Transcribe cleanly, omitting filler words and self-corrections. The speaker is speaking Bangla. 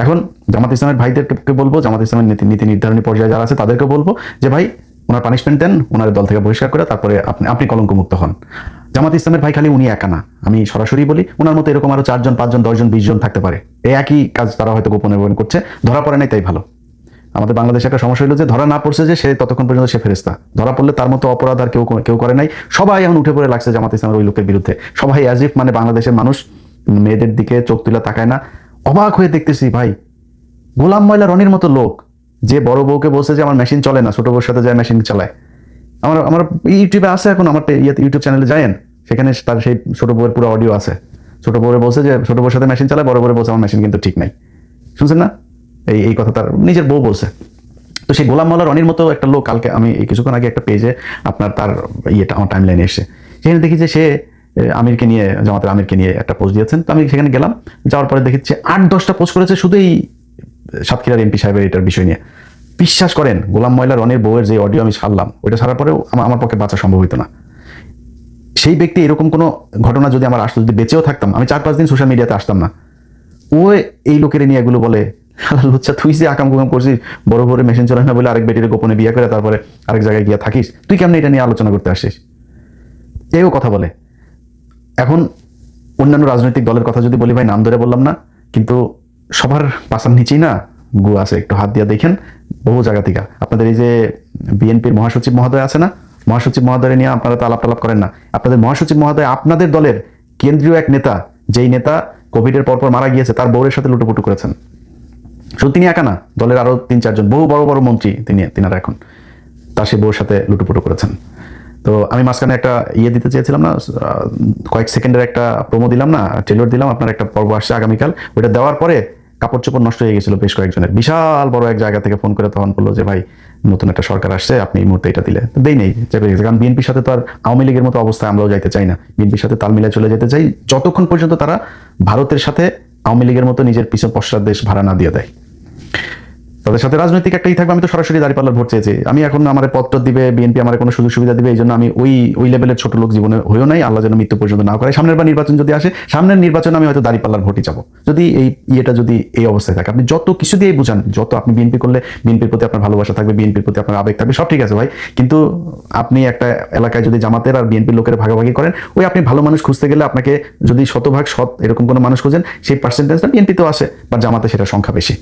এখন জামাত ইসলামের ভাইদেরকে বলবো, জামাত ইসলামের নীতি নির্ধারণী পর্যায়ে যারা আছে তাদেরকে বলবো যে ভাই ওনার পানিশমেন্ট দেন, ওনার দল থেকে বহিষ্কার করে তারপরে আপনি কলঙ্কমুক্ত হন। জামাত ইসলামের ভাই খালি উনি একা না, আমি সরাসরি বলি, ওনার মতো এরকম আরো 4 জন 5 জন 10 জন 20 জন থাকতে পারে। এই একই কাজ তারা হয়তো গোপনে করছে, ধরা পড়ে নাই তাই ভালো। আমাদের বাংলাদেশে একটা সমস্যা হলো যে ধরা না পড়ছে যে সে ততক্ষণ পর্যন্ত সে ফেরেশতা, ধরা পড়লে তার মতো অপরাধ আর কেউ করে নাই। সবাই এখন উঠে পড়ে লাগছে জামাত ইসলামের ওই লোকের বিরুদ্ধে, সবাই অ্যাজ ইফ মানে বাংলাদেশের মানুষ মেয়েদের দিকে চোখ তুলে তাকায় না। অবাক হয়ে দেখতেছি ভাই, গোলাম ময়লা রনির মতো লোক যে বড় বউকে বলছে যে আমার মেশিন চলে না, ছোট বউর সাথে যায় মেশিন চালায়। আমার ইউটিউবে আছে, এখন আমার ইউটিউব চ্যানেলে যায়েন, সেখানে তার সেই ছোট বউয়ের পুরো অডিও আছে। ছোট বউরে বলছে যে ছোট বউর সাথে মেশিন চালায়, বড় বউরে বলছে আমার মেশিন কিন্তু ঠিক নাই। শুনছেন না? এই কথা তার নিজের বউ বলছে। তো সেই গোলাম মাওলা রনির মতো একটা লোক, কালকে আমি কিছুক্ষণ আগে একটা পেজে আপনার তার ইয়েটা আমার টাইম লাইনে এসে, সেখানে দেখি যে সে আমিরকে নিয়ে, জামাতের আমিরকে নিয়ে একটা পোস্ট দিয়েছেন। তো আমি সেখানে গেলাম, যাওয়ার পরে দেখছি 8-10টা পোস্ট করেছে শুধু এই সাতক্ষীরার এমপি সাহেবের এটার বিষয় নিয়ে। বিশ্বাস করেন, গোলাম ময়লা রনির বউয়ের যে অডিও আমি ছাড়লাম, ওইটা ছাড়ার পরেও আমার পক্ষে বাঁচা সম্ভব হইতো না। সেই ব্যক্তি এরকম কোনো ঘটনা যদি আমার আসতো, যদি বেঁচেও থাকতাম, আমি 4-5 দিন সোশ্যাল মিডিয়াতে আসতাম না। ও এই লোকের নিয়ে এগুলো বলে, লুচ্চা তুই যে আকাম কুকাম করছিস, বড় বড় মেশিন চলে না বলে আরেক বেটির গোপনে বিয়ে করে তারপরে আরেক জায়গায় গিয়ে থাকিস, তুই কেমন এটা নিয়ে আলোচনা করতে আসিস? এও কথা বলে। এখন অন্যান্য রাজনৈতিক দলের কথা যদি বলি ভাই, নাম ধরে বললাম না, কিন্তু সবার পাশার নিচেই না গু আছে, একটু হাত দিয়ে দেখেন। বহু জায়গা থেকে আপনাদের এই যে বিএনপির মহাসচিব মহোদয় আছে না, মহাসচিব মহোদয় নিয়ে আপনারা তো আলাপ টালাপ করেন না। আপনাদের মহাসচিব মহোদয় আপনাদের দলের কেন্দ্রীয় এক নেতা, যেই নেতা কোভিডের পরপর মারা গিয়েছে, তার বউয়ের সাথে লুটোপুটু করেছেন। শুধু তিনি একা না, দলের আরো 3-4 জন বহু বড় বড় মন্ত্রী তিনারা এখন তার সেই বউর সাথে লুটোপুটু করেছেন। তো আমি মাঝখানে একটা দিতে চেয়েছিলাম না, কয়েক সেকেন্ডের একটা প্রোমো দিলাম না, ট্রেলার দিলাম, আপনার একটা পর্ব আসছে আগামীকাল। ওইটা দেওয়ার পরে কাপড় চোপড় নষ্ট হয়ে গেছিল বেশ কয়েকজনের। বিশাল বড় এক জায়গা থেকে ফোন করে তখন বললো যে ভাই নতুন একটা সরকার আসছে, আপনি এই মুহূর্তে এটা দিলে দেই নেই, চেপে গেছে। কারণ বিএনপির সাথে তো আর আওয়ামী লীগের মতো অবস্থায় আমরাও যাইতে চাই না, বিএনপির সাথে তাল মিলে চলে যেতে চাই যতক্ষণ পর্যন্ত তারা ভারতের সাথে আওয়ামী লীগের মতো নিজের পিছনে পশ্চাৎ ভাড়া না দিয়ে দেয়। তাদের সাথে রাজনৈতিক একটাই থাকবে। আমি তো সরাসরি দাঁড়িপাল্লার ভোট চেয়েছি, আমি এখন আমার পত্র দিবে বিএনপি, আমার কোনো সুযোগ সুবিধা দিবে, এই জন্য আমি ওই লেভেলের ছোট লোক জীবনে হয়েও নাই, আল্লাহ যেন মৃত্যু পর্যন্ত না করে। সামনের বার নির্বাচন যদি আসে, সামনের নির্বাচনে আমি হয়তো দাঁড়িপাল্লার ভোটই যাবো, যদি এই যদি এই অবস্থায় থাকে। আপনি যত কিছু দিয়ে বুঝান, যত আপনি বিএনপি করলে বিএনপির প্রতি আপনার ভালোবাসা থাকবে, বিএনপির প্রতি আপনার আবেগ থাকবে, সব ঠিক আছে ভাই, কিন্তু আপনি একটা এলাকায় যদি জামাতের আর বিএনপির লোকের ভাগাভাগি করেন, ওই আপনি ভালো মানুষ খুঁজতে গেলে আপনাকে যদি 100% সৎ এরকম কোনো মানুষ খুঁজেন, সেই পার্সেন্টেজটা বিএনপিতেও আসে, বা জামাতে সেটা সংখ্যা বেশি।